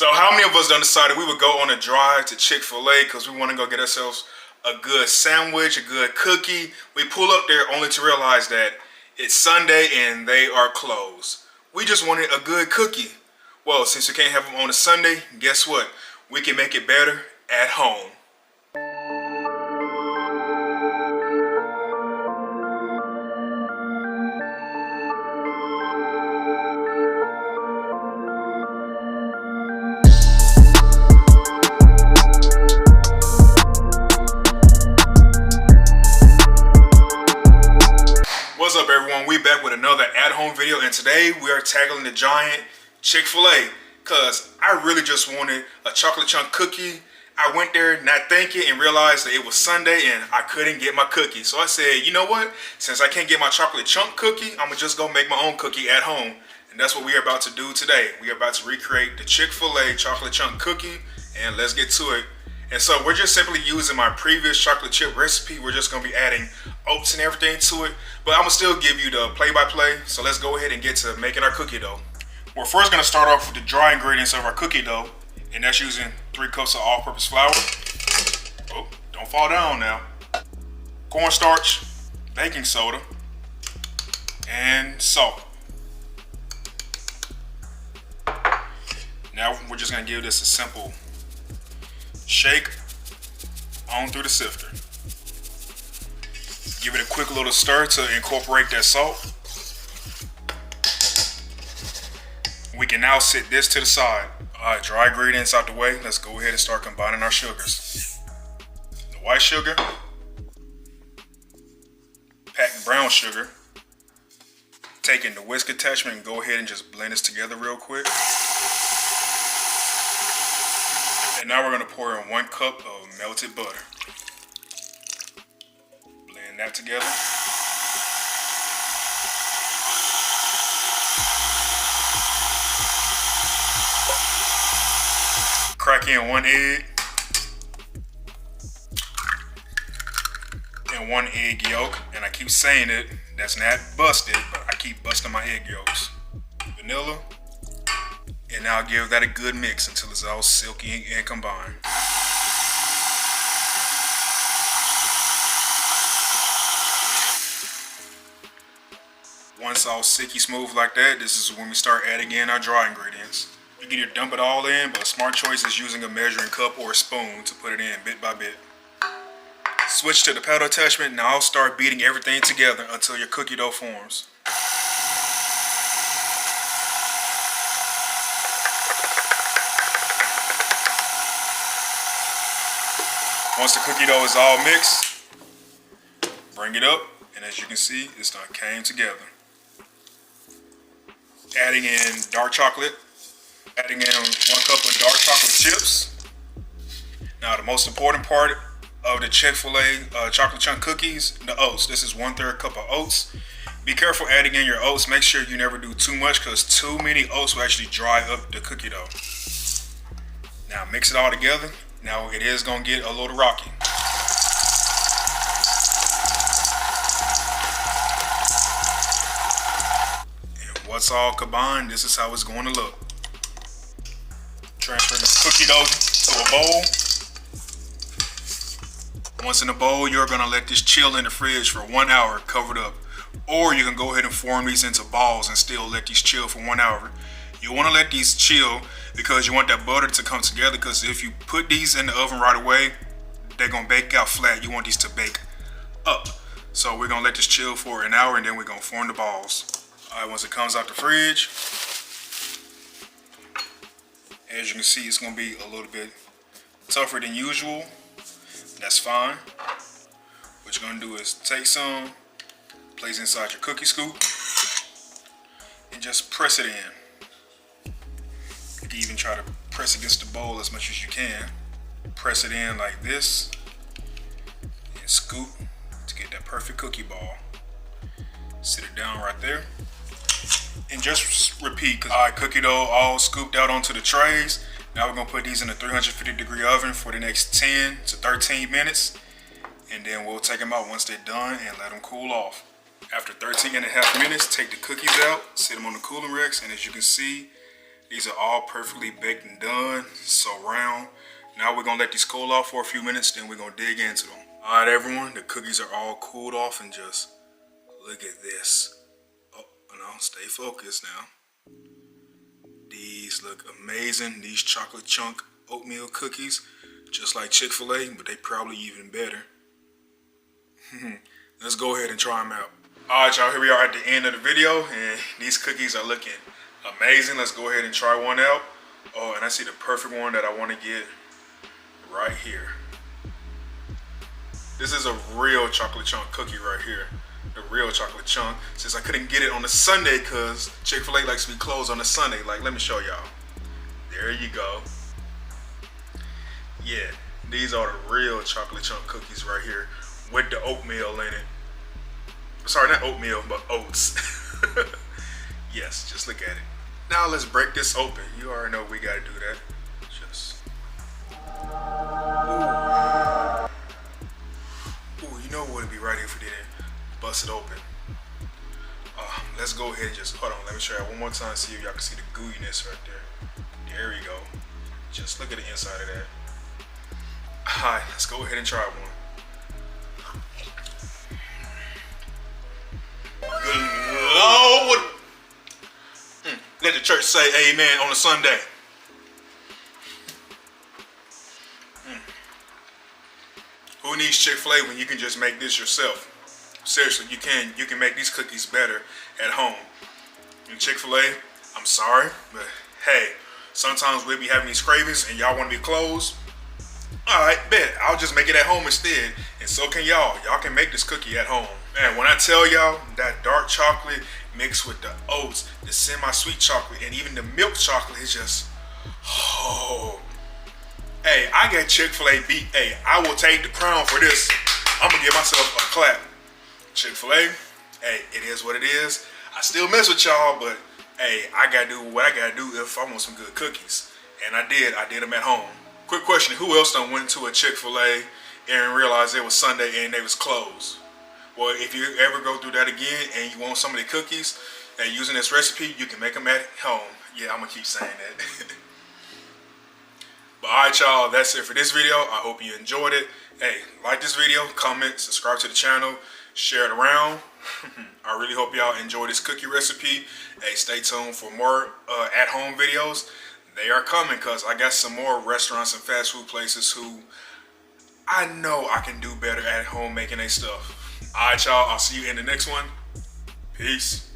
So how many of us done decided we would go on a drive to Chick-fil-A because we want to go get ourselves a good sandwich, a good cookie? We pull up there only to realize that it's Sunday and they are closed. We just wanted a good cookie. Well, since we can't have them on a Sunday, guess what? We can make it better at home. What's up, everyone? We back with another at-home video, and today we are tackling the giant Chick-fil-A because I really just wanted a chocolate chunk cookie. I went there not thinking and realized that it was Sunday and I couldn't get my cookie. So I said, you know what? Since I can't get my chocolate chunk cookie, I'm gonna just go make my own cookie at home. And that's what we are about to do today. We are about to recreate the Chick-fil-A chocolate chunk cookie, and let's get to it. And so we're just simply using my previous chocolate chip recipe. We're just gonna be adding oats and everything to it, but I'm gonna still give you the play-by-play. So let's go ahead and get to making our cookie dough. We're first gonna start off with the dry ingredients of our cookie dough, and that's using 3 cups of all-purpose flour. Oh, don't fall down now. Cornstarch, baking soda, and salt. Now we're just gonna give this a simple shake on through the sifter. Give it a quick little stir to incorporate that salt. We can now set this to the side. Alright, dry ingredients out the way. Let's go ahead and start combining our sugars. The white sugar, packed brown sugar. Taking the whisk attachment and go ahead and just blend this together real quick. And now we're going to pour in 1 cup of melted butter. Blend that together. Crack in 1 egg. And 1 egg yolk. And I keep saying it, that's not busted, but I keep busting my egg yolks. Vanilla. And now give that a good mix until it's all silky and combined. Once all silky smooth like that, this is when we start adding in our dry ingredients. You can either dump it all in, but a smart choice is using a measuring cup or a spoon to put it in bit by bit. Switch to the paddle attachment. Now I'll start beating everything together until your cookie dough forms. Once the cookie dough is all mixed, bring it up, and as you can see, it's done came together. Adding in dark chocolate, adding in 1 cup of dark chocolate chips. Now the most important part of the Chick-fil-A chocolate chunk cookies, the oats. This is 1/3 cup of oats. Be careful adding in your oats. Make sure you never do too much because too many oats will actually dry up the cookie dough. Now mix it all together. Now it is gonna get a little rocky. And once all combined, this is how it's going to look. Transfer the cookie dough to a bowl. Once in the bowl, you're gonna let this chill in the fridge for 1 hour covered up. Or you can go ahead and form these into balls and still let these chill for 1 hour. You want to let these chill because you want that butter to come together, because if you put these in the oven right away, they're going to bake out flat. You want these to bake up. So we're going to let this chill for 1 hour and then we're going to form the balls. Alright, once it comes out the fridge, as you can see, it's going to be a little bit tougher than usual. That's fine. What you're going to do is take some, place it inside your cookie scoop, and just press it in. You can even try to press against the bowl as much as you can. Press it in like this and scoop to get that perfect cookie ball. Sit it down right there and just repeat. Because our cookie dough all scooped out onto the trays. Now we're gonna put these in a 350-degree oven for the next 10 to 13 minutes, and then we'll take them out once they're done and let them cool off. After 13.5 minutes, take the cookies out, sit them on the cooling racks, and as you can see, These are all perfectly baked and done, so round. Now we're gonna let these cool off for a few minutes, then we're gonna dig into them. All right, everyone, the cookies are all cooled off, and just look at this. Oh, no, stay focused now. These look amazing. These chocolate chunk oatmeal cookies, just like Chick-fil-A, but they probably even better. Let's go ahead and try them out. All right, y'all, here we are at the end of the video, and these cookies are looking amazing. Let's go ahead and try one out. Oh, and I see the perfect one that I want to get right here. This is a real chocolate chunk cookie right here. The real chocolate chunk. Since I couldn't get it on a Sunday because Chick-fil-A likes to be closed on a Sunday. Like, let me show y'all. There you go. Yeah, these are the real chocolate chunk cookies right here with the oatmeal in it. Sorry, not oatmeal, but oats. Yes, just look at it. Now let's break this open. You already know we gotta do that. Just. Ooh, you know what would be right if we didn't bust it open. Let's go ahead and just, hold on, let me try it one more time, see if y'all can see the gooiness right there. There we go. Just look at the inside of that. Alright, let's go ahead and try one. Good Lord! Let the church say amen on a Sunday. Who needs Chick-fil-A when you can just make this yourself? Seriously, you can make these cookies better at home. And Chick-fil-A, I'm sorry, but hey, sometimes we'll be having these cravings and y'all want to be closed. Alright, bet. I'll just make it at home instead. And so can y'all. Y'all can make this cookie at home. Man, when I tell y'all that dark chocolate mixed with the oats, the semi-sweet chocolate, and even the milk chocolate is just, oh. Hey, I got Chick-fil-A beat. Hey, I will take the crown for this. I'm going to give myself a clap. Chick-fil-A, hey, it is what it is. I still mess with y'all, but hey, I got to do what I got to do if I want some good cookies. And I did them at home. Quick question, who else done went to a Chick-fil-A and realized it was Sunday and they was closed? Well, if you ever go through that again and you want some of the cookies, and using this recipe, you can make them at home. Yeah, I'm going to keep saying that. But alright, y'all, that's it for this video. I hope you enjoyed it. Hey, like this video, comment, subscribe to the channel, share it around. I really hope y'all enjoy this cookie recipe. Hey, stay tuned for more at-home videos. They are coming because I got some more restaurants and fast food places who I know I can do better at home making their stuff. Alright, y'all, I'll see you in the next one. Peace.